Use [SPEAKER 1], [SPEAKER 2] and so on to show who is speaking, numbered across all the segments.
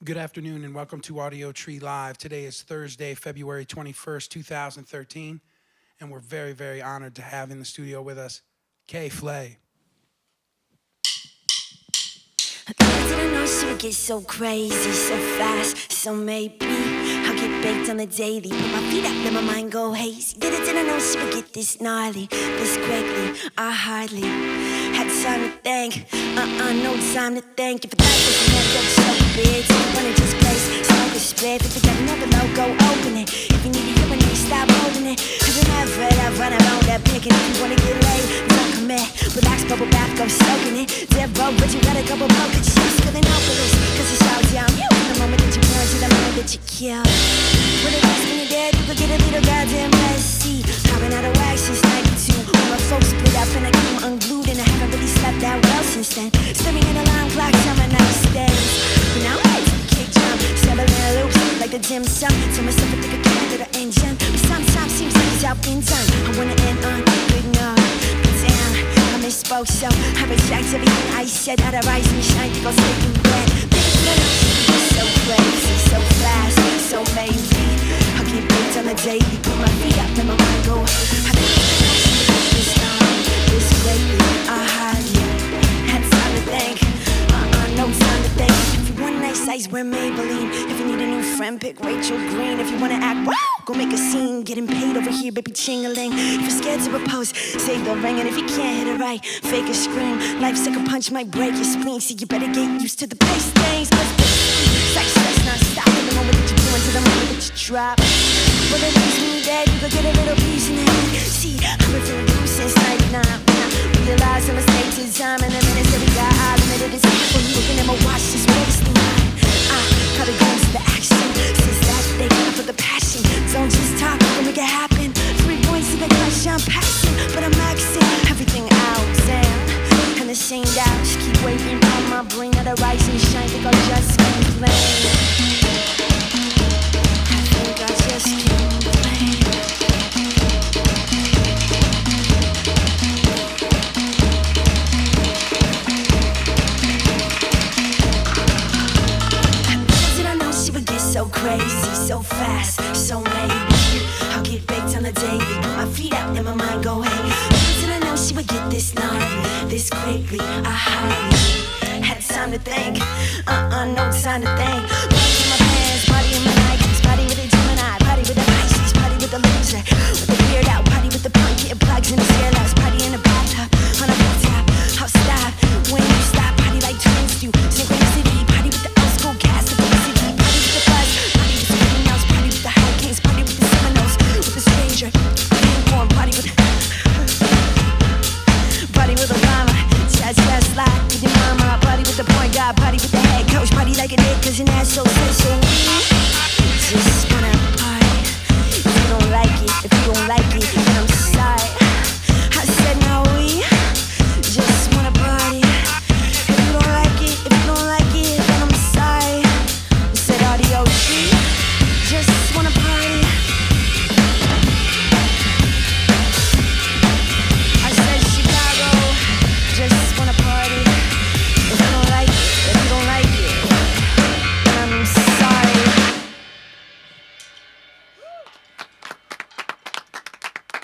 [SPEAKER 1] Good afternoon and welcome to Audiotree Live. Today is Thursday, February 21st, 2013, and we're very, very honored to have in the studio with us K.Flay.
[SPEAKER 2] I didn't know she would get so crazy, so fast, so maybe I'll get baked on the daily, put my feet up, let my mind go hazy. Didn't know she would get this gnarly, this quickly. I hardly had time to think, no time to think. If a guy doesn't have that so big, so you wanna just place, smoke a split. If you got another logo, open it. If you need a urinate, stop holding it. Every night, I run around that pick, and if you wanna get laid, don't commit. Relax, bubble bath, go soaking it. Dead broke, but you got a couple broke chips, feeling hopeless. Cause it's all down you. The moment that you burn to the moment that you kill. When it is when you're dead, you could get a little goddamn messy. Hopping out of wax since 92. When my folks split up and I came unglued, and I haven't really slept that well since then. Staring at alarm clock, summer night stays. But now I'm ready to kick jump, settling in loops like the dim sum. Tell myself I think I can't do the engine, but sometimes seems like it's out been done. I wanna end on good enough, but damn, I misspoke, so I reject everything I said. Out of rise and shine, go sleep in bed. So crazy, so fast, so maybe I'll get baked on the daily, put my feet up, let my mind go. I think this lately, I hardly had time to think, no time to think. If you want nice size, wear Maybelline. If you need a new friend, pick Rachel Green. If you wanna act wow, go make a scene. Getting paid over here, baby, ching-a-ling. If you're scared to propose, save the ring. And if you can't hit it right, fake a scream. Life's like a punch, might break your spleen. So you better get used to the pace things. Sex stress non-stop. In the moment that you do until the moment that you drop. But it leaves me dead, you could get a little piece in it. See, I've been feeling blue since 99. When I realize I'm a state to time, and the minutes that we got, I limited it. When you looking at my watch, just wasting time. Gotta go into the action. Since that day, I put the passion. Don't just talk, we'll make it happen. 3 points to the crush, I'm passing. But I'm maxing everything out, and the same doubt, just keep waiting on my brain. At a rise and shine, think I'll just keep playing. I think I'll just keep playing. So crazy, so fast, so maybe I'll get baked on the daily, put my feet up and my mind go hey. Did I know she would get this gnarly, this quickly? I hardly had time to think, no time to think. Body in my pants, body in my Nikes, body with a Gemini, body with a Pisces, body with a loser, with the weird out, body with the punk, getting plugs in the stairlights, body in the bathtub, on a rooftop. I'll stop when you stop, body like twins do, synchronicity, body with the old school cast of obesity. Party with the head coach, party like an egg, cause an asshole says so. Just wanna party. If you don't like it, if you don't like it, then I'm sorry. I said no, we just wanna party. If you don't like it, if you don't like it, then I'm sorry. I said Audiotree, just wanna party. I said Chicago, just wanna party. If you don't like it, if you don't like it, I'm sorry.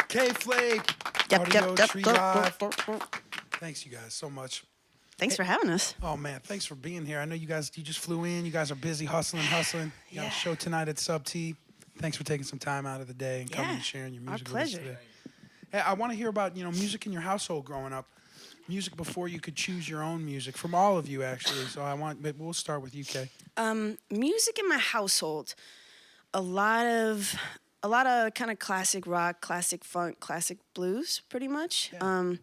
[SPEAKER 1] K.Flay,
[SPEAKER 2] Yep.
[SPEAKER 1] Audiotree Live. Thanks, you guys, so much.
[SPEAKER 2] Thanks for having us.
[SPEAKER 1] Oh, man, thanks for being here. I know you just flew in. You guys are busy hustling. You got a show tonight at Sub T. Thanks for taking some time out of the day and coming and sharing your music with us today. Hey, I want to hear about, music in your household growing up. Music before you could choose your own music, from all of you, actually. So we'll start with you, Kay.
[SPEAKER 2] Music in my household, a lot of kind of classic rock, classic funk, classic blues, pretty much.
[SPEAKER 1] Yeah.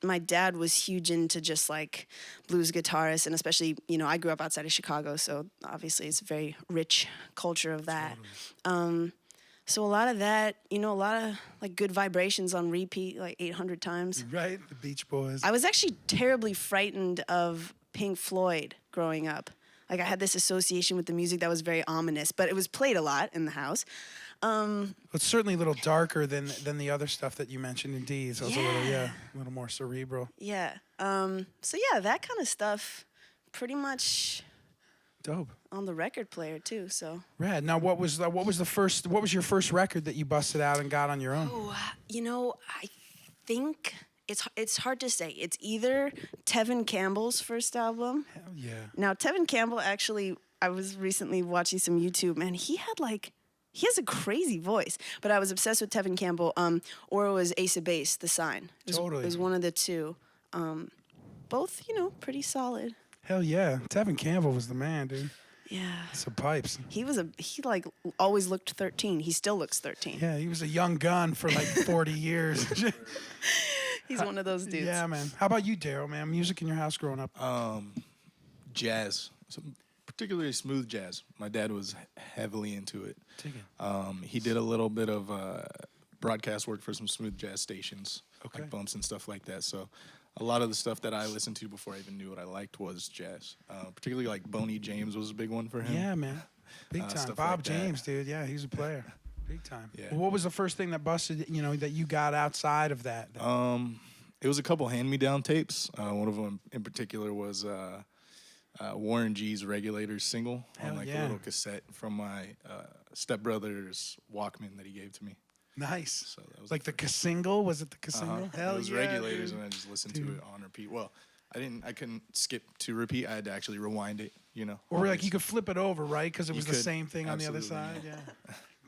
[SPEAKER 2] My dad was huge into just like blues guitarists, and especially, I grew up outside of Chicago, so obviously it's a very rich culture of that. Totally. So a lot of that, a lot of like good vibrations on repeat, like 800 times.
[SPEAKER 1] Right, the Beach Boys.
[SPEAKER 2] I was actually terribly frightened of Pink Floyd growing up. Like I had this association with the music that was very ominous, but it was played a lot in the house.
[SPEAKER 1] It's certainly a little darker than the other stuff that you mentioned in D's. It was a little more cerebral.
[SPEAKER 2] Yeah. So yeah, that kind of stuff pretty much
[SPEAKER 1] Dope.
[SPEAKER 3] On the record player too, so.
[SPEAKER 1] Rad. Now, what was your first record that you busted out and got on your own?
[SPEAKER 3] Oh, I think it's hard to say. It's either Tevin Campbell's first album.
[SPEAKER 1] Hell yeah.
[SPEAKER 3] Now, Tevin Campbell actually, I was recently watching some YouTube, and he has a crazy voice. But I was obsessed with Tevin Campbell. Or it was Ace of Base, The Sign.
[SPEAKER 1] Totally.
[SPEAKER 3] It was one of the two. Both, pretty solid.
[SPEAKER 1] Hell yeah. Tevin Campbell was the man, dude.
[SPEAKER 3] Yeah.
[SPEAKER 1] Some pipes.
[SPEAKER 3] He always looked 13. He still looks 13.
[SPEAKER 1] Yeah, he was a young gun for like 40 years.
[SPEAKER 3] He's one of those dudes.
[SPEAKER 1] Yeah, man. How about you, Daryl, man? Music in your house growing up?
[SPEAKER 4] Jazz. Particularly smooth jazz. My dad was heavily into it. He did a little bit of broadcast work for some smooth jazz stations, like bumps and stuff like that. So a lot of the stuff that I listened to before I even knew what I liked was jazz. Particularly like Boney James was a big one for him.
[SPEAKER 1] Yeah, man. Big time. Bob like James, dude. Yeah, he's a player. Big time. Yeah. Well, what was the first thing that busted, that you got outside of that?
[SPEAKER 4] It was a couple hand-me-down tapes. One of them in particular was Warren G's Regulators single on a little cassette from my stepbrother's Walkman that he gave to me.
[SPEAKER 1] Nice.
[SPEAKER 4] So that was
[SPEAKER 1] like the single? Was it the single?
[SPEAKER 4] Hell, it was Regulators, dude. And I just listened to it on repeat. Well, I couldn't skip to repeat. I had to actually rewind it,
[SPEAKER 1] Or like you could flip it over, right? Because it was the same thing on the other side.
[SPEAKER 4] Yeah.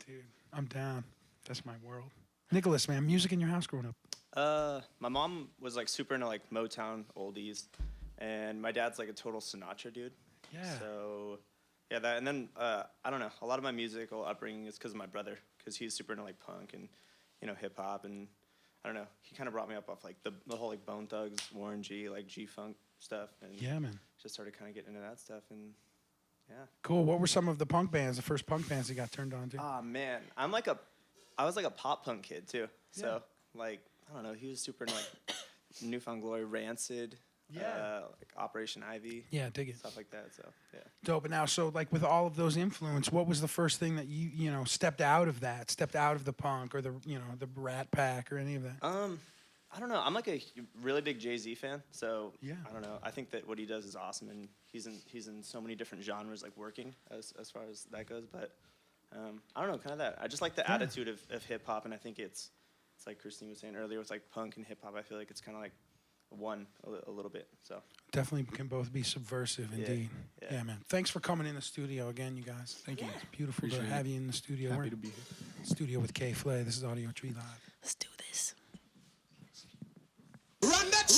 [SPEAKER 1] Dude, I'm down. That's my world. Nicholas, man, music in your house growing up?
[SPEAKER 5] My mom was like super into like Motown oldies, and my dad's like a total Sinatra dude.
[SPEAKER 1] Yeah.
[SPEAKER 5] So, yeah, that, and then I don't know. A lot of my musical upbringing is because of my brother, because he's super into like punk and hip hop, and I don't know. He kind of brought me up off like the whole like Bone Thugs, Warren G, like G-Funk stuff, and
[SPEAKER 1] yeah, man,
[SPEAKER 5] just started kind of getting into that stuff, and yeah.
[SPEAKER 1] Cool. What were some of the first punk bands you got turned on to?
[SPEAKER 5] Oh man, I was like a pop punk kid too. So like I don't know, he was super into like Newfound Glory, Rancid. Like Operation Ivy.
[SPEAKER 1] Yeah, dig it.
[SPEAKER 5] Stuff like that. So yeah.
[SPEAKER 1] Dope. And now, so like with all of those influence, what was the first thing that you stepped out of the punk or the the Rat Pack or any of that?
[SPEAKER 5] I don't know. I'm like a really big Jay-Z fan. So
[SPEAKER 1] yeah.
[SPEAKER 5] I don't know. I think that what he does is awesome, and he's in so many different genres, like working as far as that goes. But I don't know, kind of that. I just like the attitude of hip hop, and I think it's like Christine was saying earlier with like punk and hip hop. I feel like it's kind of like one a little bit. So
[SPEAKER 1] definitely can both be subversive indeed. Yeah, man. Thanks for coming in the studio again, you guys. Thank you. It's beautiful to have you in the studio.
[SPEAKER 4] Happy to be here.
[SPEAKER 1] Studio with K.Flay. This is Audiotree Live.
[SPEAKER 3] Let's do this.
[SPEAKER 6] Run that.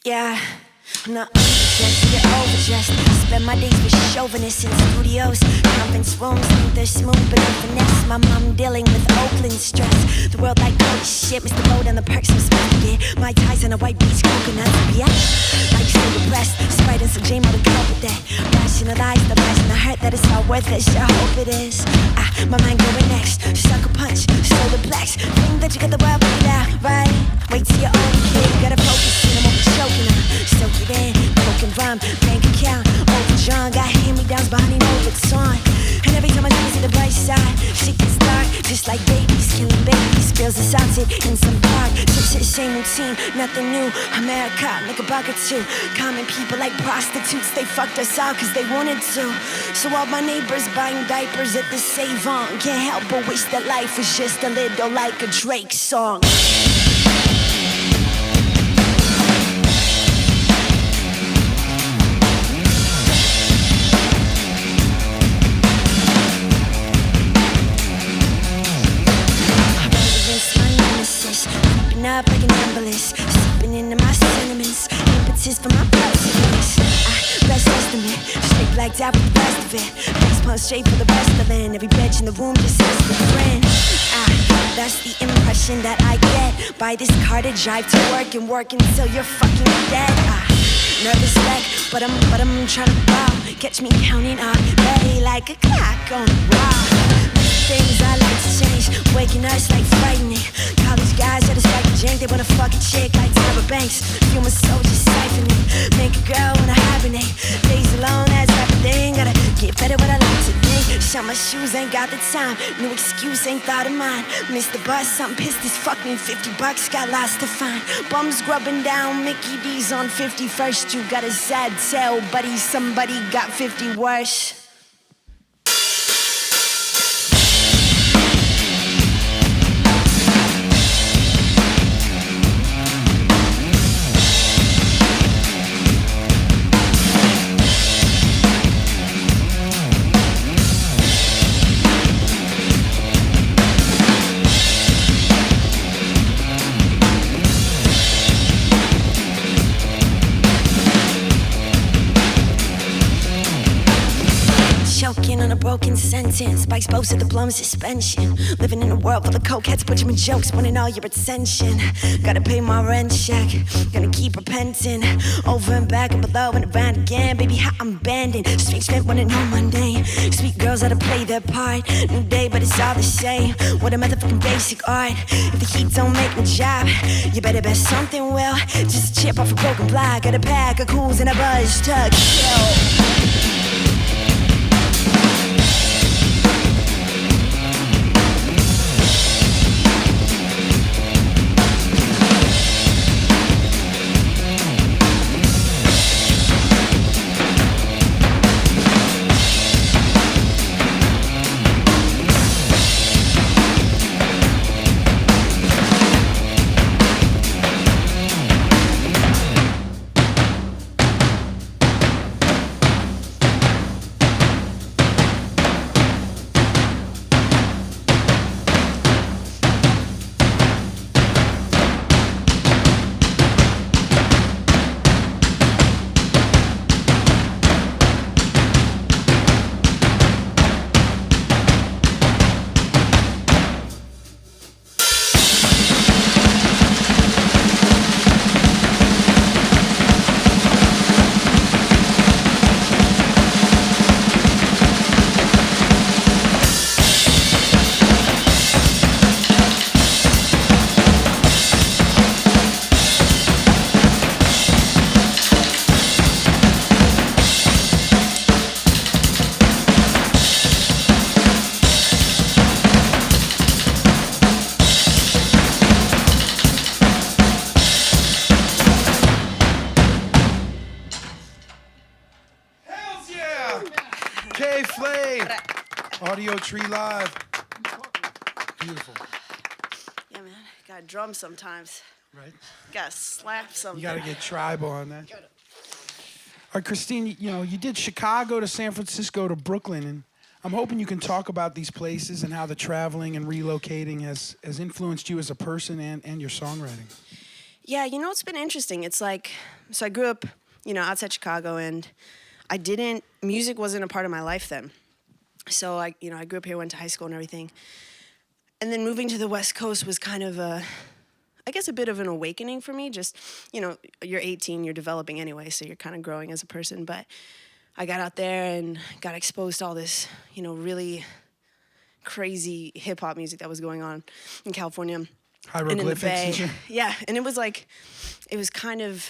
[SPEAKER 2] Yeah, I'm not underdressed, you're overdressed. Spend my days with chauvinists in studios, conference rooms, think they're smooth but no finesse. My mom dealing with Oakland stress. The world like holy shit, Mr. Boat and the perks I'm supposed to get. My ties on a white beach, coconuts, yeah. Like silver breast, Sprite and some J-Mo to cope with that. Rationalize the lies and the hurt that it's all worth it. Sure hope it is. My mind going next, sucker punch, solar plex. Think that you got the world figured out, right? Wait till you're old, kid, gotta focus in, I'm over choking on. Soak it in, coke and rhyme, bank account, overdrawn. Got hand-me-downs, but honey, know what's on. And every time I see the bright side, shit gets dark, just like babies, killing babies. Spills the sunset in some park, same routine, nothing new. America, make a buck or two. Common people like prostitutes, they fucked us out cause they wanted to. So all my neighbors buying diapers at the Save-On. Can't help but wish that life was just a little like a Drake song. Up like an embolus, sipping into my sentiments, impetus for my perseverance. Best estimate, straight blacked out with the best of it. Face punch straight for the rest of it. Every bitch in the room just has a friend. That's the impression that I get by this car to drive to work and work until you're fucking dead. Nervous wreck, but I'm trying to ball. Catch me counting on day like a clock on the wall. Things I like to change, waking us like frightening. College guys at a strike a jank, they wanna fuck a chick like Tyra Banks. Human soldiers siphoning, make a girl wanna hibernate. Days alone as rapper thing. Gotta get better what I like to think. Shut my shoes, ain't got the time. No excuse, ain't thought of mine. Missed the bus, something pissed as fuck me. $50, got lost to find. Bums grubbing down, Mickey D's on 51st. You got a sad tale, buddy. Somebody got 50 worse. Choking on a broken sentence. Spikes both of the plum suspension. Living in a world full of cokeheads, put you in jokes, wanting all your attention. Gotta pay my rent check. Gonna keep repenting. Over and back and below and around again. Baby, how I'm bending. Straight spent wanna know my name. Sweet girls how to play their part. New day, but it's all the same. What a motherfucking basic art. If the heat don't make me job, you better bet something will. Just a chip off a broken block. Got a pack of cools and a buzz tuck. Yo.
[SPEAKER 1] K.Flay, Audiotree Live. Beautiful.
[SPEAKER 3] Yeah, man. Gotta drum sometimes.
[SPEAKER 1] Right?
[SPEAKER 3] Gotta slap something.
[SPEAKER 1] You gotta get tribal on that. All right, Christine, you did Chicago to San Francisco to Brooklyn, and I'm hoping you can talk about these places and how the traveling and relocating has influenced you as a person and your songwriting.
[SPEAKER 3] Yeah, it's been interesting. It's like, so I grew up, outside Chicago, and music wasn't a part of my life then. So I grew up here, went to high school and everything. And then moving to the West Coast was kind of a bit of an awakening for me. Just, you're 18, you're developing anyway, so you're kind of growing as a person. But I got out there and got exposed to all this, really crazy hip hop music that was going on in California.
[SPEAKER 1] Hieroglyphics and shit.
[SPEAKER 3] Yeah, and it was kind of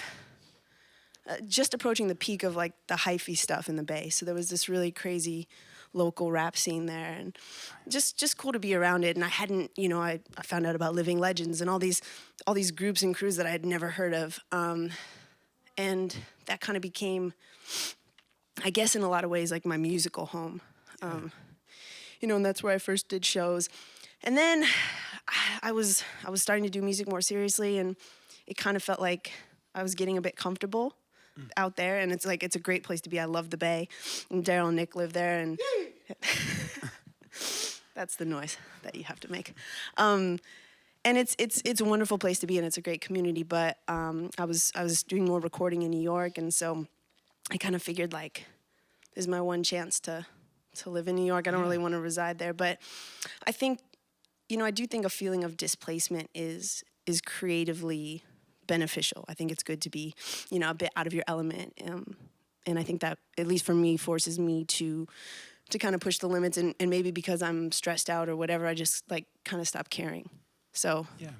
[SPEAKER 3] just approaching the peak of like the hyphy stuff in the Bay. So there was this really crazy local rap scene there, and just cool to be around it. And I hadn't, I found out about Living Legends and all these groups and crews that I had never heard of, and that kind of became, I guess, in a lot of ways, like my musical home. And that's where I first did shows, and then I was starting to do music more seriously, and it kind of felt like I was getting a bit comfortable out there, and it's a great place to be. I love the Bay, and Daryl and Nick live there, and that's the noise that you have to make. And it's a wonderful place to be, and it's a great community. But I was doing more recording in New York, and so I kind of figured like, this is my one chance to live in New York. I don't really want to reside there, but I think, I do think a feeling of displacement is creatively beneficial. I think it's good to be, a bit out of your element. And I think that, at least for me, forces me to kind of push the limits. And maybe because I'm stressed out or whatever, I just like kind of stop caring. So
[SPEAKER 1] yeah.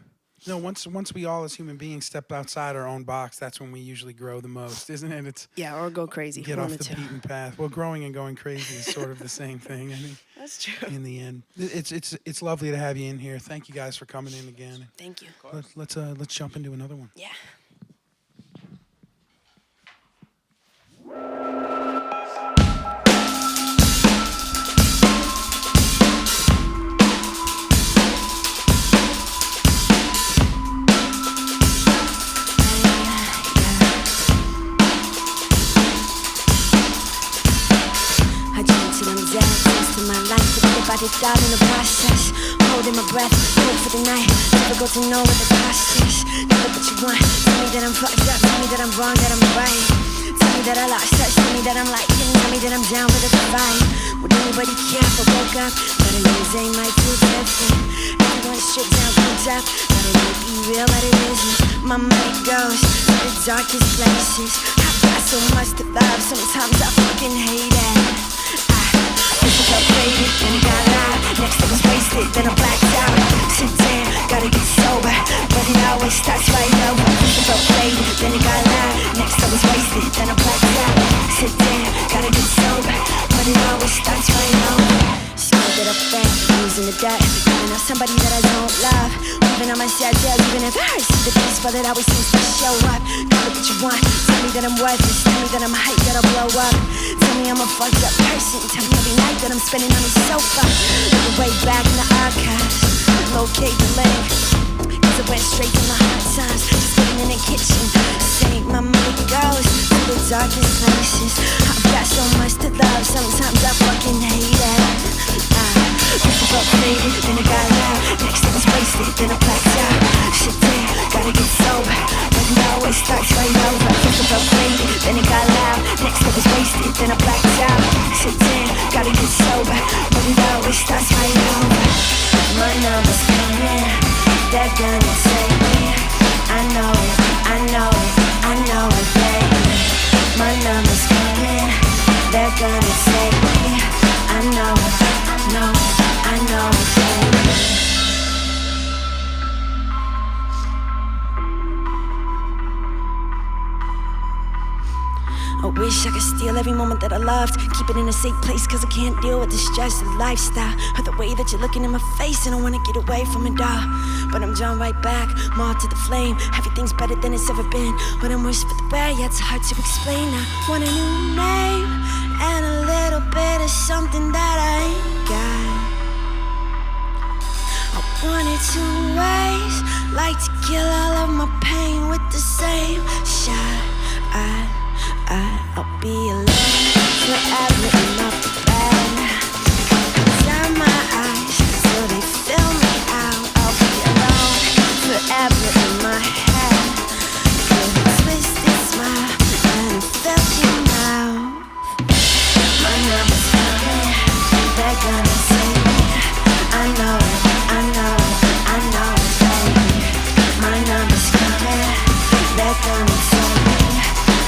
[SPEAKER 1] You know, once we all as human beings step outside our own box, that's when we usually grow the most, isn't it? It's
[SPEAKER 3] or go crazy.
[SPEAKER 1] get
[SPEAKER 3] One
[SPEAKER 1] off
[SPEAKER 3] of
[SPEAKER 1] the
[SPEAKER 3] two.
[SPEAKER 1] beaten path. Well, growing and going crazy is sort of the same thing. I mean,
[SPEAKER 3] That's true.
[SPEAKER 1] in the end, it's lovely to have you in here. Thank you guys for coming in again.
[SPEAKER 3] Thank you.
[SPEAKER 1] Let's jump into another one.
[SPEAKER 3] Yeah.
[SPEAKER 2] I drink till I'm dead, close to my life, forget about it all in the process. Holding my breath, hope for the night. Difficult to know what the cost is. Never what you want. Tell me that I'm fucked up. Tell me that I'm wrong, that I'm right. Tell me that I lost touch. Tell me that I'm liking. Tell me that I'm down with the fight. Would anybody care if I woke up? But it is ain't my too different. Everyone stripped down, cooked up. But it may be real, but it isn't. My mind goes to the darkest places. I've got so much to love. Sometimes I fucking hate it. First I felt faded, then it got loud. Next I was wasted, then I blacked out. Sit down, gotta get sober, but it always starts right over. First I felt faded, then it got loud. Next I was wasted, then I blacked out. Sit down, gotta get sober, but it always starts right over. Scared that I fell, losing the gut, giving up somebody that I don't love. Even on my sad days, even if I hurt, see the peaceful that always seems to show up. Call it what you want, tell me that I'm worthless, tell me that I'm hyped, that I'll blow up. Tell me I'm a fucked up person, tell me every night that I'm spending on the sofa. Looking way back in the archives, locate the link, cause it went straight to my hard times. Just sitting in the kitchen, saying my money goes to the darkest places. I've got so much to love, sometimes I fucking hate it. First I felt faded, then it got loud. Next I was wasted, then I blacked out. Shit down, gotta get sober, but it always starts right over. First I felt faded, then it got loud. Next I was wasted, then I blacked out. Shit down, gotta get sober, but it always starts right over. My number's coming, they're gonna take me. I know it, I know it, I know it, baby. My number's coming, they're gonna take me. I know it, I know it, I know it, baby. I wish I could steal every moment that I loved. Keep it in a safe place, cause I can't deal with the stress of the lifestyle. Or the way that you're looking in my face and I wanna get away from it all. But I'm drawn right back, more to the flame. Everything's better than it's ever been. But I'm worse for the wear, yeah, it's hard to explain. I want a new name and a little bit of something that I ain't got. I want it two ways, like to kill all of my pain with the same shot. I'll be alone forever in my bed. Turn my eyes till they fill me out. I'll be alone forever in my head. With a twisted smile and a filthy mouth. My number's coming, they're gonna take me. I know it, I know it, I know it, baby. My number's coming, they're gonna take me.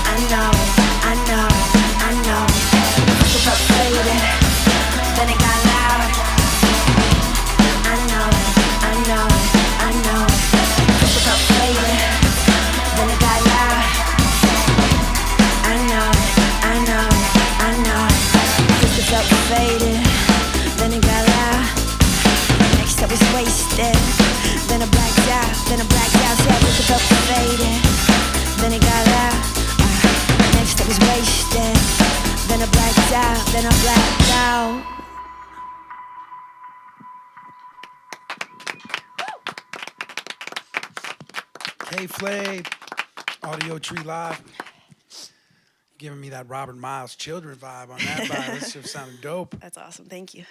[SPEAKER 2] I know it, I know it, I know it. First I faded, then it got loud. I know it, I know it, I know it. First I faded, then it got loud. I know it, I know it, I know it. First I faded, then it got loud. Next I was wasted, then I blacked out, then I blacked out. So I first I faded, then it got loud. Next I was wasted, then I blacked out, then I blacked out.
[SPEAKER 1] K.Flay, Audiotree Live. Giving me that Robert Miles Children vibe on that vibe. This just sounded dope.
[SPEAKER 3] That's awesome. Thank you.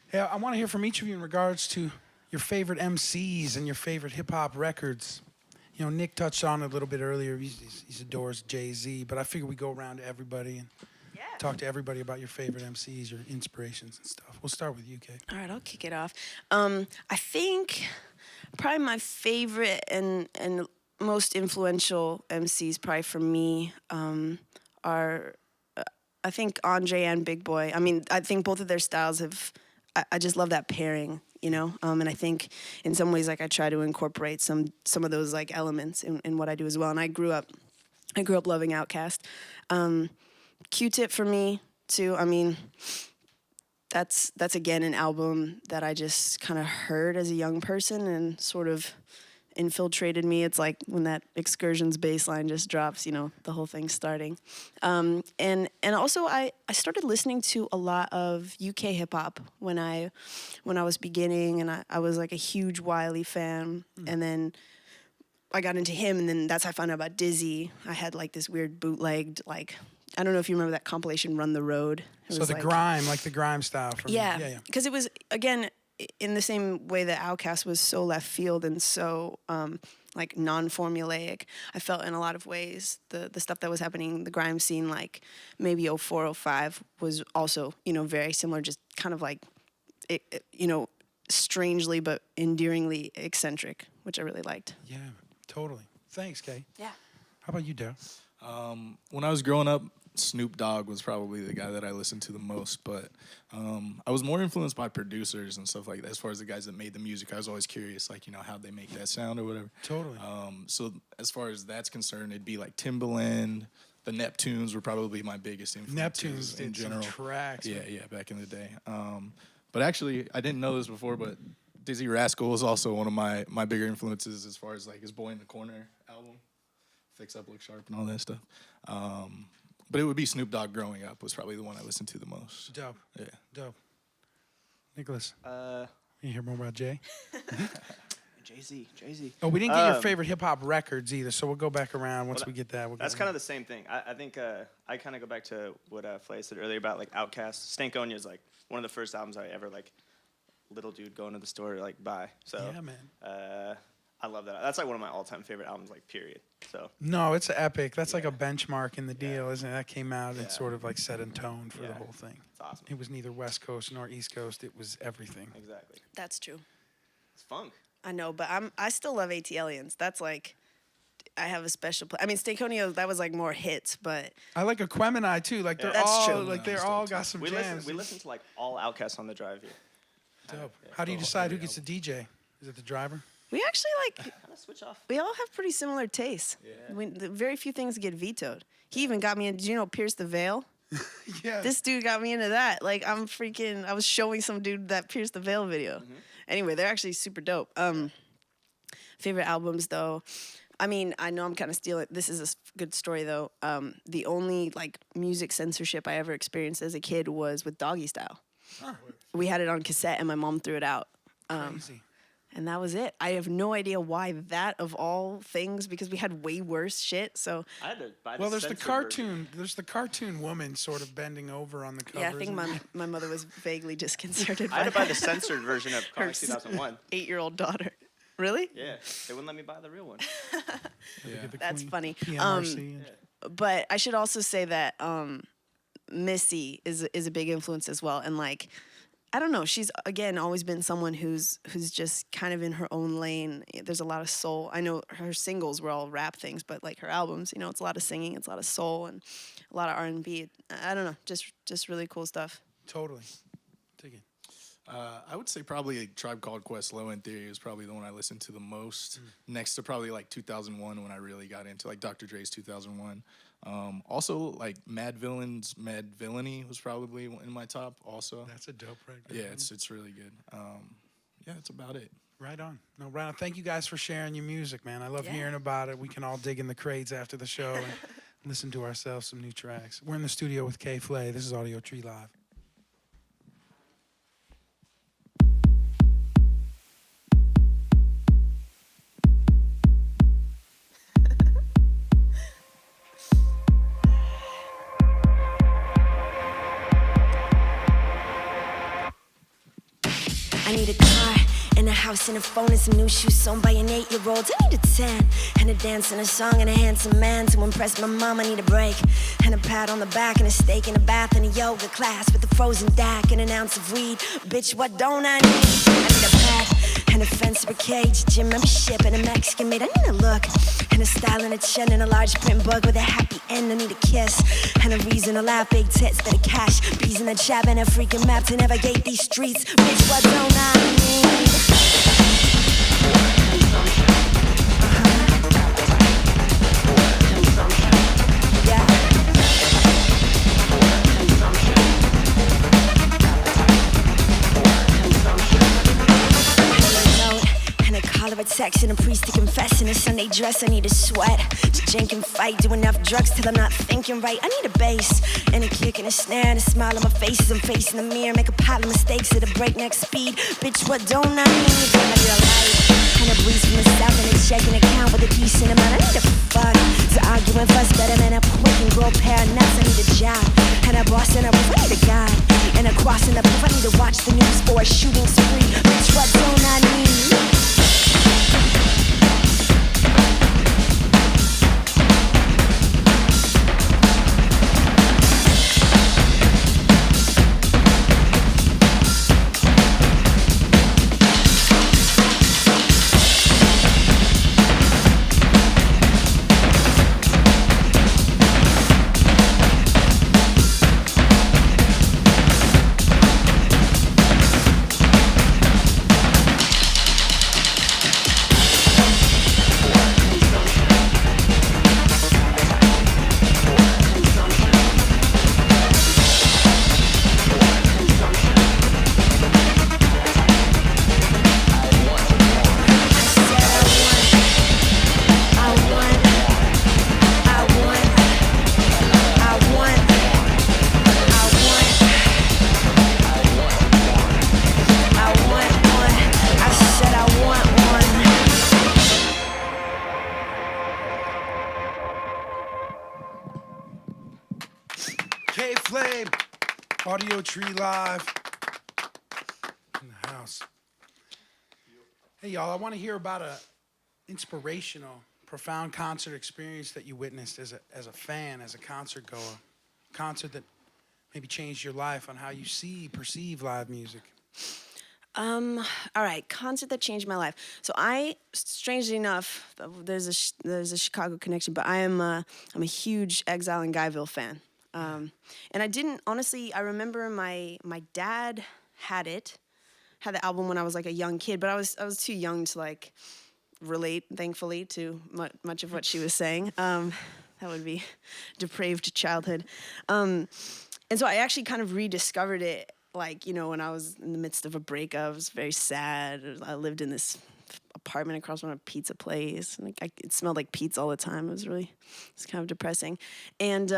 [SPEAKER 1] Hey, I want to hear from each of you in regards to your favorite MCs and your favorite hip-hop records. You know, Nick touched on it a little bit earlier. He adores Jay-Z, but I figure we go around to everybody and talk to everybody about your favorite MCs, your inspirations and stuff. We'll start with you, Kay.
[SPEAKER 3] All right, I'll kick it off. I think probably my favorite and most influential MCs probably for me are I think Andre and Big Boy. I mean, I think both of their styles have I just love that pairing, you know. And I think in some ways, like I try to incorporate some of those like elements in what I do as well. And I grew up loving Outkast. Q-Tip for me too. I mean, that's again an album that I just kind of heard as a young person and sort of infiltrated me. It's like when that Excursions bass line just drops, you know, the whole thing's starting. And also I started listening to a lot of UK hip hop when I was beginning, and I was like a huge Wiley fan. And then I got into him, and then that's how I found out about Dizzy. I had like this weird bootlegged, like, I don't know if you remember that compilation Run the Road.
[SPEAKER 1] So the grime, like the grime style.
[SPEAKER 3] Yeah, because it was, again, in the same way that Outkast was so left field and so like non-formulaic, I felt in a lot of ways the stuff that was happening, the grime scene, like maybe 04, 05, was also, you know, very similar, just kind of like, you know, strangely but endearingly eccentric, which I really liked.
[SPEAKER 1] Yeah, totally. Thanks, Kay.
[SPEAKER 3] Yeah.
[SPEAKER 1] How about you, Daryl?
[SPEAKER 4] When I was growing up, Snoop Dogg was probably the guy that I listened to the most, but I was more influenced by producers and stuff like that. As far as the guys that made the music, I was always curious, like, you know, how'd they make that sound or whatever.
[SPEAKER 1] Totally.
[SPEAKER 4] So as far as that's concerned, it'd be like Timbaland. The Neptunes were probably my biggest influences
[SPEAKER 1] Neptunes
[SPEAKER 4] in general.
[SPEAKER 1] Some tracks.
[SPEAKER 4] Yeah, back in the day. But actually, I didn't know this before, but Dizzy Rascal was also one of my bigger influences as far as like his Boy in the Corner album, Fix Up, Look Sharp, and all that stuff. But it would be Snoop Dogg growing up was probably the one I listened to the most.
[SPEAKER 1] Dope.
[SPEAKER 4] Yeah.
[SPEAKER 1] Dope. Nicholas,
[SPEAKER 5] Uh,
[SPEAKER 1] you hear more about Jay?
[SPEAKER 5] Jay-Z.
[SPEAKER 1] Oh, we didn't get your favorite hip-hop records either, so we'll go back around once we get that.
[SPEAKER 5] That's kind of the same thing. I think I kind of go back to what Flay said earlier about like Outkast. Stankonia is like one of the first albums I ever like little dude going to the store to like buy. So
[SPEAKER 1] Yeah, man.
[SPEAKER 5] I love that. That's like one of my all-time favorite albums, like period. So
[SPEAKER 1] No, it's epic. That's like a benchmark in the deal, isn't it? That came out and sort of like set a tone for the whole thing.
[SPEAKER 5] it's awesome.
[SPEAKER 1] It was neither West Coast nor East Coast. It was everything.
[SPEAKER 5] Exactly.
[SPEAKER 3] That's true.
[SPEAKER 5] It's funk.
[SPEAKER 3] I know, but I still love AT Aliens. That's like, I have a special place. I mean, Stankonia, that was like more hits, but
[SPEAKER 1] I like Aquemini too. Like they're
[SPEAKER 3] That's
[SPEAKER 1] all
[SPEAKER 3] true.
[SPEAKER 1] like they're all got some jams.
[SPEAKER 5] We listen to like all Outkast on the drive here.
[SPEAKER 1] Dope. How do you decide who gets the DJ? Is it the driver?
[SPEAKER 3] we actually like,
[SPEAKER 5] Kind of switch off.
[SPEAKER 3] we all have pretty similar tastes.
[SPEAKER 5] Yeah.
[SPEAKER 3] Very few things get vetoed. He even got me in, did you know Pierce the Veil?
[SPEAKER 1] Yeah.
[SPEAKER 3] This dude got me into that. Like, I was showing some dude that Pierce the Veil video. Anyway, they're actually super dope. Favorite albums, though. I mean, I know I'm kind of stealing. This is a good story, though. The only, like, music censorship I ever experienced as a kid was with Doggy Style. We had it on cassette, and my mom threw it out.
[SPEAKER 1] Crazy.
[SPEAKER 3] And that was it. I have no idea why that, of all things, because we had way worse shit, so...
[SPEAKER 5] I had to buy
[SPEAKER 1] Well, there's the
[SPEAKER 5] censored
[SPEAKER 1] cartoon.
[SPEAKER 5] version.
[SPEAKER 1] There's the cartoon woman sort of bending over on the cover.
[SPEAKER 3] Yeah, I think my mother was vaguely disconcerted
[SPEAKER 5] I had
[SPEAKER 3] by
[SPEAKER 5] to buy
[SPEAKER 3] that.
[SPEAKER 5] the censored version of Comics 2001.
[SPEAKER 3] 8-year-old daughter. Really?
[SPEAKER 5] Yeah, they wouldn't let me buy the real one.
[SPEAKER 3] That's funny.
[SPEAKER 1] PMRC.
[SPEAKER 3] But I should also say that Missy is a big influence as well, and like, I don't know, she's again always been someone who's just kind of in her own lane. There's a lot of soul. I know her singles were all rap things, but like her albums, you know, it's a lot of singing, it's a lot of soul, and a lot of R&B. I don't know, just really cool stuff.
[SPEAKER 1] Totally. Dig it.
[SPEAKER 4] I would say probably Tribe Called Quest, Low End Theory is probably the one I listened to the most. Next to probably like 2001 when I really got into like Dr. Dre's 2001. Also like Mad Villain's Mad Villainy was probably in my top also.
[SPEAKER 1] That's a dope record.
[SPEAKER 4] Yeah, it's really good. Yeah, that's about it.
[SPEAKER 1] Right on. No, right on. Thank you guys for sharing your music, man. I love
[SPEAKER 3] Yeah.
[SPEAKER 1] hearing about it. We can all dig in the crates after the show and listen to ourselves some new tracks. We're in the studio with K.Flay. This is Audiotree Live.
[SPEAKER 2] I need a car and a house and a phone and some new shoes sewn by an 8-year-old. I need a 10 and a dance and a song and a handsome man to impress my mom. I need a break and a pat on the back and a steak and a bath and a yoga class with a frozen DAC and an ounce of weed. Bitch, what don't I need? I need a pet and and a fence or a cage, gym membership and a Mexican maid. I need a look and a style and a chin and a large print book with a happy end. I need a kiss and a reason to laugh, big tits that are cash, bees in a job and a freaking map to navigate these streets. Bitch, what don't I need? A text and a priest to confess in a Sunday dress. I need a sweat to drink and fight, do enough drugs till I'm not thinking right. I need a bass and a kick and a snare and a smile on my face as I'm facing the mirror. Make a pile of mistakes at a breakneck speed. Bitch, what don't I need? I need a light and a breeze from the south and a checking account with a decent amount. I need a fuck to argue and fuss better than a quick and grow a pair of nuts. I need a job and a boss and a roof. I need a guy and a cross and a proof. I need to watch the news for a shooting spree. Bitch, what don't I need?
[SPEAKER 1] K.Flay, Audiotree live in the house. Hey, y'all, I want to hear about a inspirational, profound concert experience that you witnessed as a fan, as a concert goer. Concert that maybe changed your life on how you perceive live music.
[SPEAKER 3] All right, concert that changed my life. So strangely enough, there's a Chicago connection, but I'm a huge Exile in Guyville fan. And I didn't, honestly, I remember my dad had the album when I was like a young kid, but I was too young to like relate, thankfully, to much of what she was saying. That would be depraved childhood. And so I actually kind of rediscovered it, like, you know, when I was in the midst of a breakup. I was very sad. I lived in this apartment across from a pizza place, and it smelled like pizza all the time. It was kind of depressing. And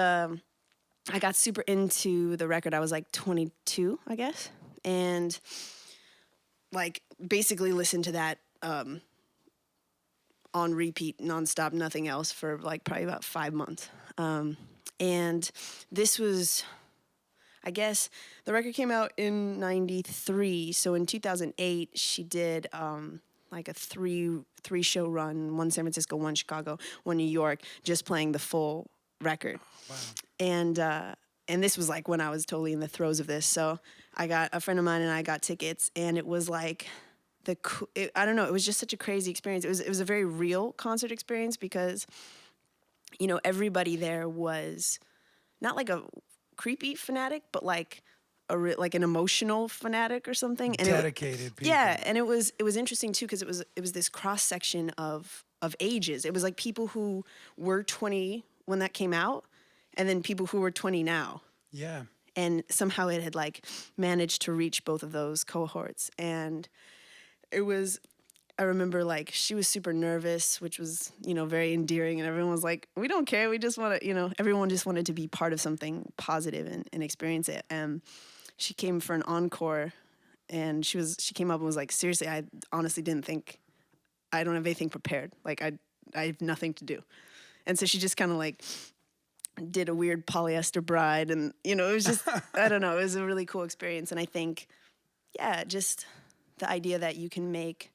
[SPEAKER 3] I got super into the record. I was like 22, I guess, and like basically listened to that on repeat, nonstop, nothing else for like probably about 5 months. And this was, I guess, the record came out in '93. So in 2008, she did like a three show run, one San Francisco, one Chicago, one New York, just playing the full record. Wow. And this was like when I was totally in the throes of this. So I got a friend of mine and I got tickets, and it was like I don't know, it was just such a crazy experience. It was a very real concert experience because, you know, everybody there was not like a creepy fanatic, but like like an emotional fanatic or something. And
[SPEAKER 1] dedicated people.
[SPEAKER 3] Yeah, and it was interesting too because it was this cross section of ages. It was like people who were 20 when that came out, and then people who were 20 now.
[SPEAKER 1] Yeah.
[SPEAKER 3] And somehow it had like managed to reach both of those cohorts. And I remember like she was super nervous, which was, you know, very endearing. And everyone was like, we don't care. We just want to, you know, everyone just wanted to be part of something positive and experience it. And she came for an encore, and she came up and was like, seriously, I honestly didn't think, I don't have anything prepared. Like I have nothing to do. And so she just kind of like did a weird polyester bride, and, you know, it was just, I don't know, it was a really cool experience. And I think, yeah, just the idea that you can make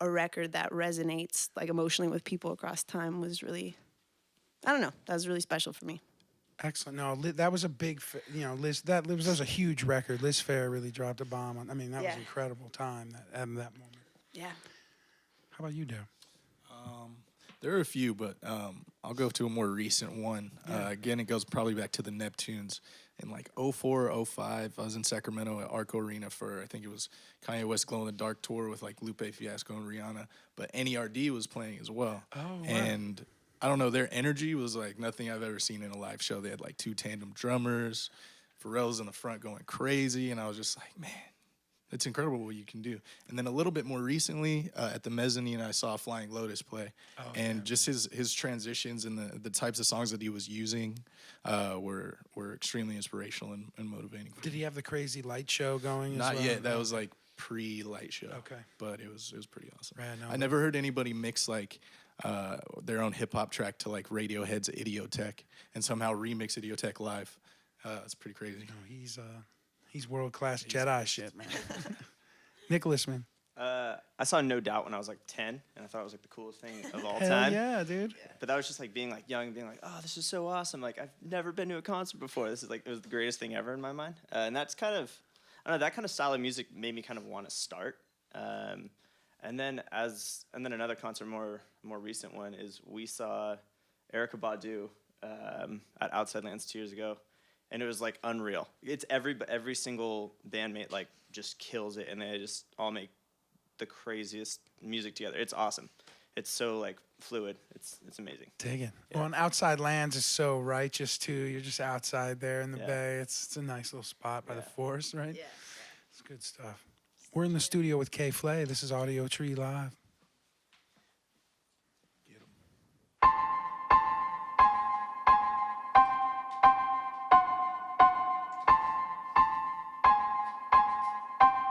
[SPEAKER 3] a record that resonates like emotionally with people across time was really, I don't know, that was really special for me.
[SPEAKER 1] Excellent. No, that was a big, you know, Liz, that was a huge record. Liz Phair really dropped a bomb. I mean, that was an incredible time, that moment.
[SPEAKER 3] Yeah.
[SPEAKER 1] How about you, Dale?
[SPEAKER 4] There are a few, but I'll go to a more recent one. Again, it goes probably back to the Neptunes. In like 04, 05, I was in Sacramento at Arco Arena for, I think it was Kanye West Glow in the Dark tour with like Lupe Fiasco and Rihanna. But NERD was playing as well.
[SPEAKER 1] Oh, wow.
[SPEAKER 4] And I don't know, their energy was like nothing I've ever seen in a live show. They had like 2 tandem drummers. Pharrell's in the front going crazy. And I was just like, man, it's incredible what you can do. And then a little bit more recently, at the Mezzanine, I saw Flying Lotus play. Just his transitions and the types of songs that he was using were extremely inspirational and motivating.
[SPEAKER 1] Did he have the crazy light show going
[SPEAKER 4] Not
[SPEAKER 1] as well?
[SPEAKER 4] yet. That was like pre-light show.
[SPEAKER 1] Okay.
[SPEAKER 4] But it was pretty awesome.
[SPEAKER 1] Right, no,
[SPEAKER 4] I never heard anybody mix like their own hip-hop track to like Radiohead's Idiotech and somehow remix Idiotech live. It's pretty crazy.
[SPEAKER 1] No, he's world-class Jedi shit, man. Nicholas, man.
[SPEAKER 5] I saw No Doubt when I was like 10, and I thought it was like the coolest thing of all
[SPEAKER 1] Hell
[SPEAKER 5] time.
[SPEAKER 1] yeah, dude.
[SPEAKER 5] But that was just like being like young and being like, oh, this is so awesome. Like I've never been to a concert before. This is like, it was the greatest thing ever in my mind. And that's kind of, I don't know, that kind of style of music made me kind of want to start. And then another concert, more recent one, is we saw Erykah Badu at Outside Lands 2 years ago. And it was like unreal. It's every single bandmate like just kills it, and they just all make the craziest music together. It's awesome. It's so like fluid. It's amazing.
[SPEAKER 1] Dig it.
[SPEAKER 5] Yeah.
[SPEAKER 1] Well, and Outside Lands is so righteous too. You're just outside there in the
[SPEAKER 5] Yeah.
[SPEAKER 1] bay. It's a nice little spot by the
[SPEAKER 5] Yeah.
[SPEAKER 1] forest, right?
[SPEAKER 3] Yeah.
[SPEAKER 1] It's good stuff. We're in the studio with K.Flay. This is Audiotree Live.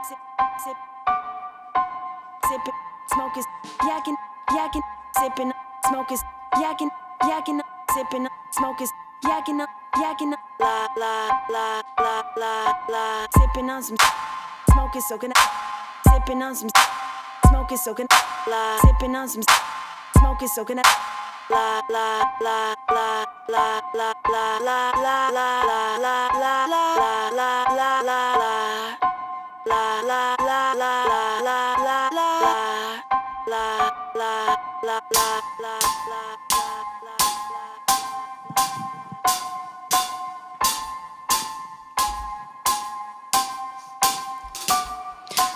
[SPEAKER 2] Sip, sip, sippin', smoking, yakking, sippin', smoking, yakking, sippin', smoking, yakking, la la la la la la, sippin' on some, smoking, soaking, sippin' on some, smoking, soaking, la, sippin' on some, smoking, soaking, la la la la la la la la la la la la la la la la la. La la la la la la la la la la la la la la.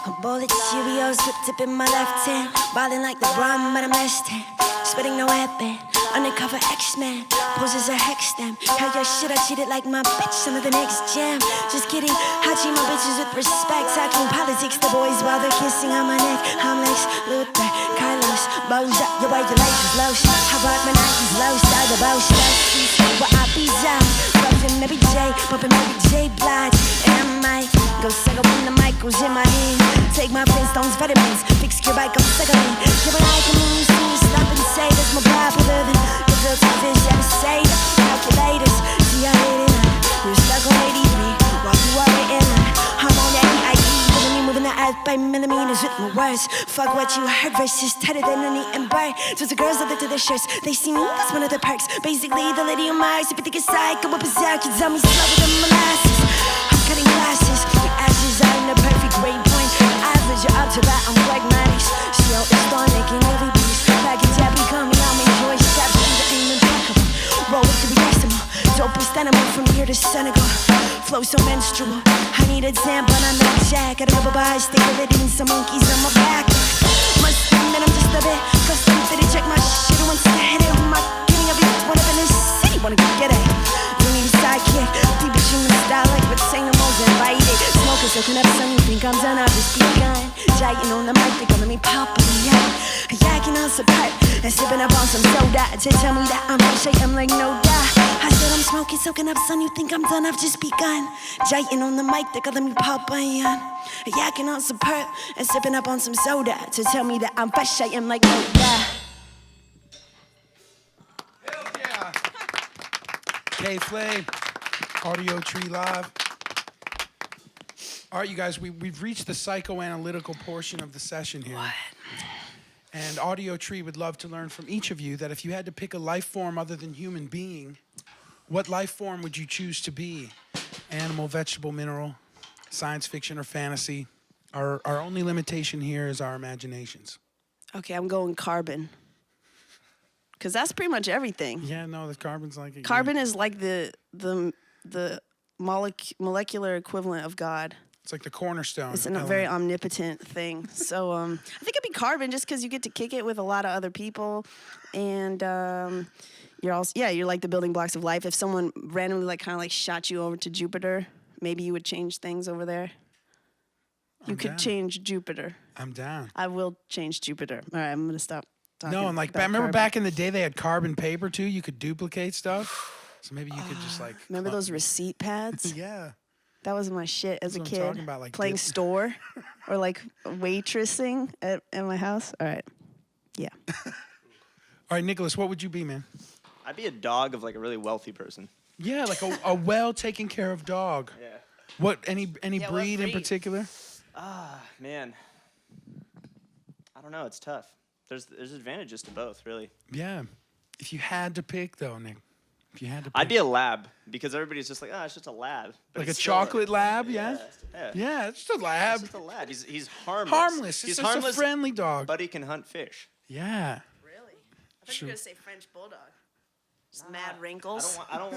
[SPEAKER 2] A bowl of Cheerios whipped up in my left hand, ballin' like LeBron, but I'm less tan. Spitting no weapon, undercover X-Men, poses a hex them. Hell yeah, shit, I cheated like my bitch under the next jam. Just kidding, I treat my bitches with respect. Talking politics, the boys while they're kissing on my neck. I'm Lex Luthor, Carlos, Boza. You wear your laces low, I rock my Nikes low, style the bow stuff. But I be out, bumping Mary J, bumping Mary J Blige. And I might go suck up when the mic goes in my hand. Take my Flintstones vitamins, fix your bike, I'm sick of it. Give a like a moon, soon stop and say that's my popular living. The filter fish ever say calculators. See I hate it, you're stuck on 83 while you are in line. I'm on that EIE, when you moving the earth by millimeters with my words. Fuck what you heard, versus tighter than an eating bird. So the girls that look to their shirts, they see me, that's one of the perks. Basically, the lady on Mars, if you think it's psycho, up berserk, you tell me slower than molasses. I'm cutting glasses, the ashes are in the perfect grade point. Average you up to that, I'm like Maddie's. Show is done, making every piece. Package happy, coming out, make joy, straps, everything impeccable. Roll with the decimal, dopest animal from here to Senegal. Flow so menstrual, I need a tampon on that jack. Gotta go by, stay with it, and some monkeys on my back. Must think that I'm just a bit custom fitted, check my shit once I hit it. Who am I kidding? Every one up in this city wanna go get it. You need a sidekick, deep in human style like with Singamos invited. Smoking, soaking up, son, you think I'm done, I've just begun. Giant on the mic, they calling me Papa, yeah. Yakking on some pipe and sipping up on some soda. To tell me that I'm fresh, I'm like no doubt. I said I'm smoking, soaking up, son, you think I'm done, I've just begun. Giant on the mic, they calling me Papa, yeah. Yakking on some perp and sipping up on some soda. To tell me that I'm fresh, I am like no doubt.
[SPEAKER 1] Hell yeah. K.Flay, Audiotree Live. All right, you guys, we've reached the psychoanalytical portion of the session here. What? And Audiotree would love to learn from each of you that if you had to pick a life form other than human being, what life form would you choose to be? Animal, vegetable, mineral, science fiction, or fantasy? Our only limitation here is our imaginations.
[SPEAKER 3] Okay, I'm going carbon. Because that's pretty much everything.
[SPEAKER 1] Yeah, no, the carbon's like it.
[SPEAKER 3] Carbon is like the molecular equivalent of God.
[SPEAKER 1] It's like the cornerstone.
[SPEAKER 3] It's a very omnipotent thing. So I think it'd be carbon just because you get to kick it with a lot of other people. And you're also, you're like the building blocks of life. If someone randomly like kind of like shot you over to Jupiter, maybe you would change things over there. You could change Jupiter.
[SPEAKER 1] I'm down.
[SPEAKER 3] I will change Jupiter. All right, I'm going to stop talking.
[SPEAKER 1] No, and like,
[SPEAKER 3] about
[SPEAKER 1] remember
[SPEAKER 3] carbon.
[SPEAKER 1] back in the day they had carbon paper too? You could duplicate stuff. So maybe you could just like.
[SPEAKER 3] Remember those receipt pads?
[SPEAKER 1] Yeah.
[SPEAKER 3] That was my shit as
[SPEAKER 1] That's
[SPEAKER 3] a
[SPEAKER 1] what I'm
[SPEAKER 3] kid.
[SPEAKER 1] talking about, like
[SPEAKER 3] playing store or like waitressing at my house. All right. Yeah.
[SPEAKER 1] All right, Nicholas, what would you be, man?
[SPEAKER 5] I'd be a dog of like a really wealthy person.
[SPEAKER 1] Yeah, like a well taken care of dog.
[SPEAKER 5] Yeah.
[SPEAKER 1] What any
[SPEAKER 3] what
[SPEAKER 1] breed in
[SPEAKER 3] breed?
[SPEAKER 1] particular?
[SPEAKER 5] Man. I don't know. It's tough. There's advantages to both, really.
[SPEAKER 1] Yeah. If you had to pick though, Nick. If you had to pick.
[SPEAKER 5] I'd be a lab because everybody's just like, it's just a lab. But
[SPEAKER 1] like a
[SPEAKER 5] it's still
[SPEAKER 1] chocolate lab, yeah?
[SPEAKER 5] Yeah.
[SPEAKER 1] Yeah, it's just a lab.
[SPEAKER 5] It's just a lab. He's harmless.
[SPEAKER 1] Harmless.
[SPEAKER 5] He's
[SPEAKER 1] It's just
[SPEAKER 5] harmless,
[SPEAKER 1] a friendly dog.
[SPEAKER 5] but he can hunt fish.
[SPEAKER 1] Yeah.
[SPEAKER 3] Really? I thought you were going to say French bulldog. Just mad wrinkles.
[SPEAKER 5] I don't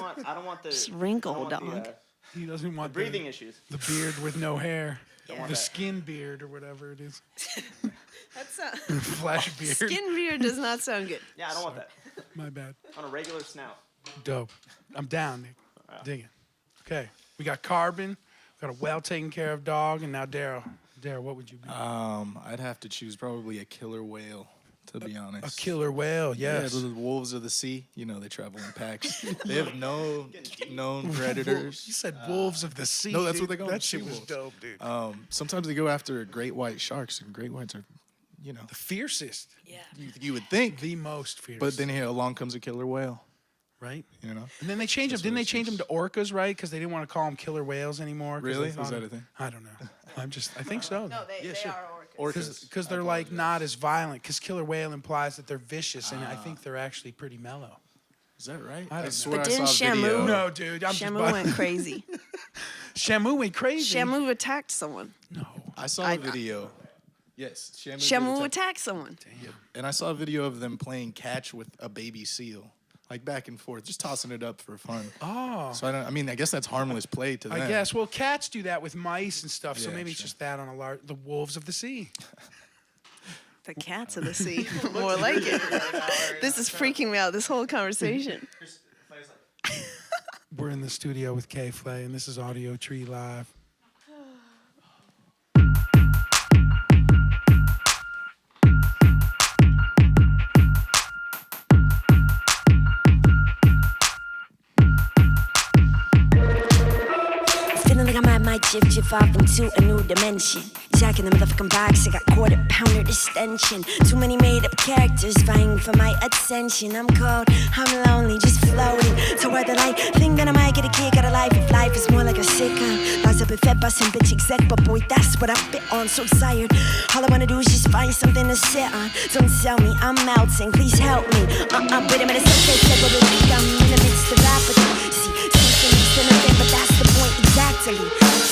[SPEAKER 5] want the
[SPEAKER 3] Just wrinkle
[SPEAKER 5] I don't want
[SPEAKER 3] dog.
[SPEAKER 1] He doesn't want
[SPEAKER 5] breathing issues.
[SPEAKER 1] the beard with no hair.
[SPEAKER 3] Yeah.
[SPEAKER 1] The skin beard or whatever it is.
[SPEAKER 3] That's
[SPEAKER 1] Flash beard.
[SPEAKER 3] skin beard does not sound good.
[SPEAKER 5] Yeah, I don't want that.
[SPEAKER 1] My bad.
[SPEAKER 5] On a regular snout.
[SPEAKER 1] Dope. I'm down, Nick. Dig it. Okay. We got Carbon. We got a well taken care of dog, and now Daryl. Daryl, what would you be?
[SPEAKER 4] I'd have to choose probably a killer whale, to be honest.
[SPEAKER 1] A killer whale, yes.
[SPEAKER 4] Yeah, the wolves of the sea. You know, they travel in packs. They have no known predators.
[SPEAKER 1] You said wolves of the sea.
[SPEAKER 4] No, that's
[SPEAKER 1] dude.
[SPEAKER 4] what they call them,
[SPEAKER 1] That shit
[SPEAKER 4] sea
[SPEAKER 1] was
[SPEAKER 4] wolves.
[SPEAKER 1] dope, dude.
[SPEAKER 4] Sometimes they go after great white sharks, and great whites are, you know,
[SPEAKER 1] The fiercest.
[SPEAKER 3] Yeah.
[SPEAKER 4] you would think.
[SPEAKER 1] The most fierce.
[SPEAKER 4] But then here along comes a killer whale.
[SPEAKER 1] right?
[SPEAKER 4] You know.
[SPEAKER 1] And then they changed them.
[SPEAKER 4] That's
[SPEAKER 1] Didn't
[SPEAKER 4] what
[SPEAKER 1] they
[SPEAKER 4] it
[SPEAKER 1] change them
[SPEAKER 4] seems.
[SPEAKER 1] to orcas, right? Because they didn't want to call them killer whales anymore. 'cause
[SPEAKER 4] Really?
[SPEAKER 1] they thought
[SPEAKER 4] Is that
[SPEAKER 1] it-
[SPEAKER 4] a thing?
[SPEAKER 1] I don't know. I think so.
[SPEAKER 3] No, they are orcas.
[SPEAKER 1] Because they're like not as violent. Because killer whale implies that they're vicious, and I think they're actually pretty mellow.
[SPEAKER 4] Is that right?
[SPEAKER 1] I
[SPEAKER 4] I,
[SPEAKER 1] don't know.
[SPEAKER 4] swear
[SPEAKER 3] But
[SPEAKER 4] I
[SPEAKER 3] didn't
[SPEAKER 4] saw a
[SPEAKER 3] Shamu-
[SPEAKER 4] video.
[SPEAKER 1] No, dude. I'm
[SPEAKER 3] Shamu
[SPEAKER 1] just
[SPEAKER 3] went crazy.
[SPEAKER 1] Shamu went crazy.
[SPEAKER 3] Shamu attacked someone.
[SPEAKER 1] No.
[SPEAKER 4] I saw a video. Yes, Shamu. did
[SPEAKER 3] Shamu
[SPEAKER 4] attack-
[SPEAKER 3] attacked someone.
[SPEAKER 4] And I saw a video of them playing catch with a baby seal, like back and forth, just tossing it up for fun.
[SPEAKER 1] Oh.
[SPEAKER 4] So I guess that's harmless play to them.
[SPEAKER 1] I guess. Well, cats do that with mice and stuff, so
[SPEAKER 4] Yeah,
[SPEAKER 1] maybe it's
[SPEAKER 4] sure.
[SPEAKER 1] just that on a large. The wolves of the sea.
[SPEAKER 3] The cats of the sea. More like it. This is freaking me out, this whole conversation.
[SPEAKER 1] We're in the studio with K.Flay, and this is Audiotree Live.
[SPEAKER 2] Feeling like I might jiff off into a new dimension. Jack in the motherfucking box, I got quarter pounder distension. Too many made up characters vying for my attention. I'm cold, I'm lonely, just floating toward the light. Think that I might get a kick out of life if life is more like a sitcom. Lots up and fed bustin' bitch exec, but boy, that's what I've been on. So tired, all I wanna do is just find something to sit on. Don't tell me I'm melting, please help me. Wait a minute, something said, well, I'm in the midst of apathy. See, something needs to nothing, but that's the point exactly.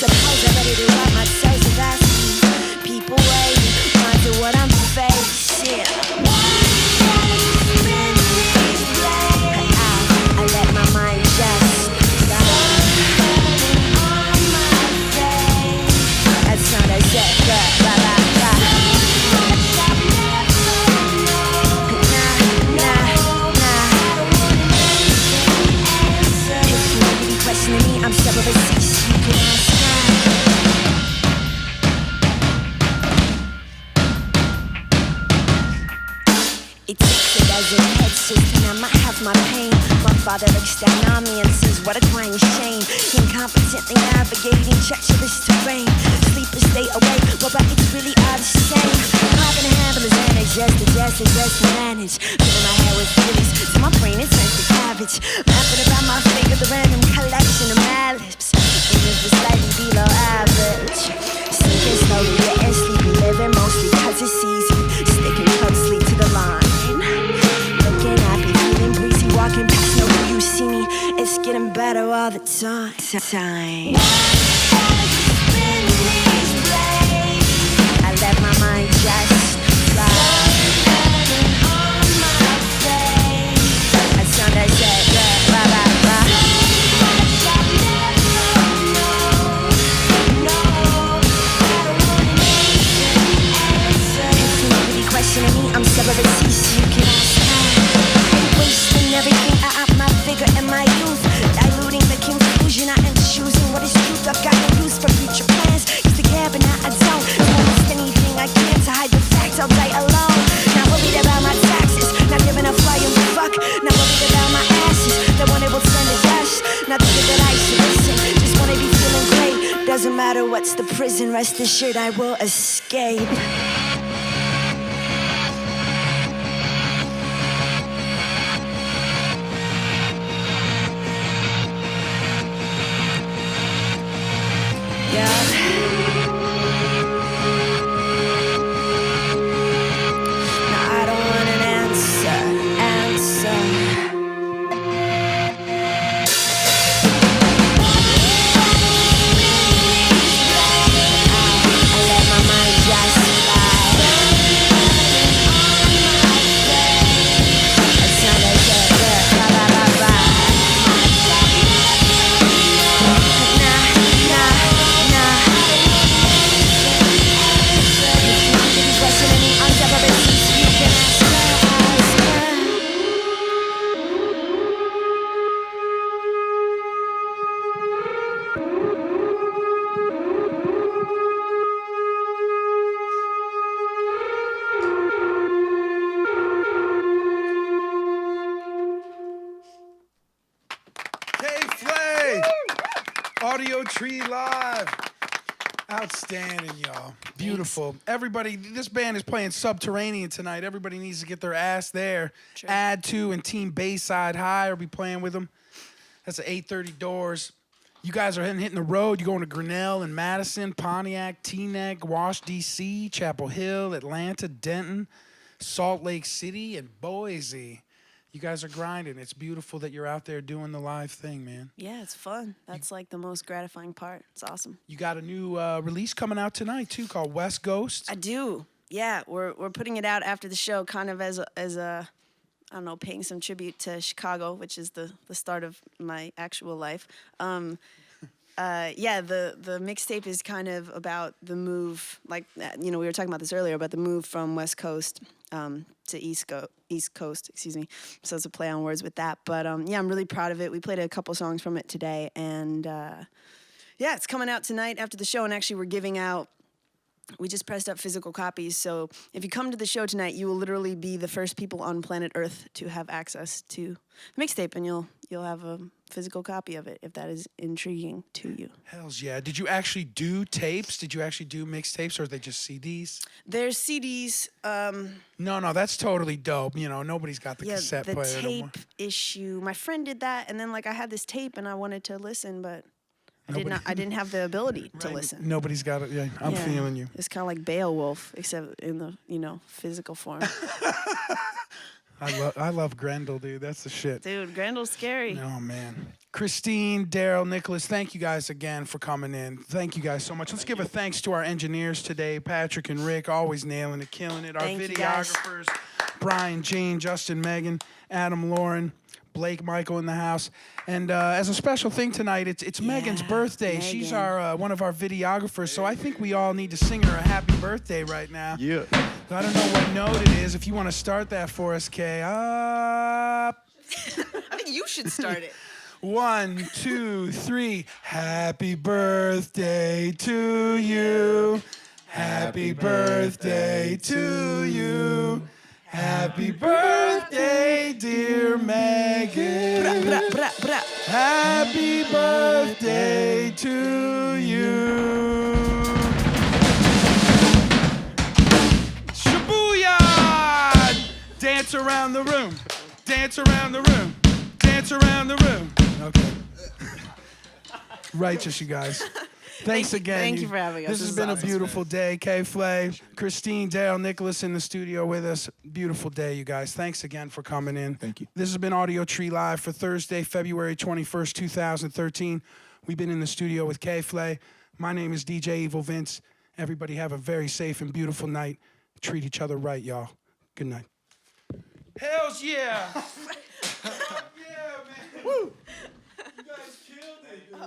[SPEAKER 2] Suppose I'm ready to write myself a vastly. People waiting, wonder what I'm facing. I let my mind just that's not a set, but la la la. If you really be questioning me, I'm several receipts you can ask now. It takes a dozen heads just and I might have my pain. My father looks down on me and says, what a crying shame. Incompetently navigating treacherous terrain. Sleep or stay awake, well, but it's really all the same. I'm not gonna handle his manage, just manage. Filling my hair with feelings, so my brain is turned to cabbage. Mapping around my finger the random collection of mad lips. Even if it's slightly below average. Sinking slowly, getting sleepy, living mostly cause it's easy. Sticking closely to the line. Looking happy, feeling breezy, walking past, know who you see me. It's getting better all the time. doesn't matter what's the prison, rest assured I will escape. Yeah. Now I don't want an answer. I let my mind just slide. It's time to get there. Nah, nah. If you question any unseparabilities, you can ask her.
[SPEAKER 1] K.Flay, Audiotree live. Outstanding, y'all. Beautiful. Everybody, this band is playing Subterranean tonight. Everybody needs to get their ass there.
[SPEAKER 3] Sure.
[SPEAKER 1] Add to and Team Bayside High will be playing with them. That's at 8:30 doors. You guys are hitting the road. You're going to Grinnell and Madison, Pontiac, Teaneck, Wash, D.C., Chapel Hill, Atlanta, Denton, Salt Lake City, and Boise. You guys are grinding. It's beautiful that you're out there doing the live thing, man.
[SPEAKER 3] Yeah, it's fun. That's like the most gratifying part. It's awesome.
[SPEAKER 1] You got a new release coming out tonight, too, called West Ghost.
[SPEAKER 3] I do. Yeah, we're putting it out after the show, kind of as a I don't know, paying some tribute to Chicago, which is the start of my actual life. Yeah, the mixtape is kind of about the move, like, we were talking about this earlier, about the move from West Coast to East Coast, excuse me. So it's a play on words with that. But yeah, I'm really proud of it. We played a couple songs from it today. And yeah, it's coming out tonight after the show. And actually, we're giving out, we just pressed up physical copies. So if you come to the show tonight, you will literally be the first people on planet Earth to have access to the mixtape. And you'll have a physical copy of it if that is intriguing to you.
[SPEAKER 1] Hells yeah. Did you actually do tapes? Did you actually do mixtapes, or are they just CDs?
[SPEAKER 3] There's CDs.
[SPEAKER 1] No, that's totally dope. You know, nobody's got the
[SPEAKER 3] Yeah,
[SPEAKER 1] cassette
[SPEAKER 3] the
[SPEAKER 1] player no more.
[SPEAKER 3] tape issue. My friend did that, and then like I had this tape, and I wanted to listen, but I didn't have the ability to listen.
[SPEAKER 1] Nobody's got it. Yeah, I'm
[SPEAKER 3] Yeah.
[SPEAKER 1] feeling you.
[SPEAKER 3] It's kind of like Beowulf, except in the physical form.
[SPEAKER 1] I love Grendel, dude. That's the shit.
[SPEAKER 3] Dude, Grendel's scary.
[SPEAKER 1] Oh, man. Christine, Daryl, Nicholas, thank you guys again for coming in. Thank you guys so much. Let's give a thanks to our engineers today, Patrick and Rick, always nailing it, killing it. Our
[SPEAKER 3] Thank you, guys.
[SPEAKER 1] videographers, Brian, Jane, Justin, Megan, Adam, Lauren, Blake, Michael in the house. And as a special thing tonight, it's Megan's birthday.
[SPEAKER 3] Megan.
[SPEAKER 1] She's our one of our videographers, so I think we all need to sing her a happy birthday right now.
[SPEAKER 4] Yeah.
[SPEAKER 1] I don't know what note it is. If you want to start that for us, Kay.
[SPEAKER 3] I think you should start it.
[SPEAKER 1] 1, 2, 3. Happy birthday to you. Happy birthday to you. Happy birthday, dear Megan.
[SPEAKER 3] Bra, bra, bra.
[SPEAKER 1] Happy birthday to you. Shibuya! Dance around the room. Dance around the room. Dance around the room. Okay. Righteous, you guys. Thanks again.
[SPEAKER 3] Thank you for having us.
[SPEAKER 1] This has been a beautiful day. K.Flay, Christine, Daryl, Nicholas in the studio with us. Beautiful day, you guys. Thanks again for coming in.
[SPEAKER 4] Thank you.
[SPEAKER 1] This has been Audiotree Live for Thursday, February 21st, 2013. We've been in the studio with K.Flay. My name is DJ Evil Vince. Everybody have a very safe and beautiful night. Treat each other right, y'all. Good night. Hells yeah! Yeah, man. Woo! You guys killed it, dude.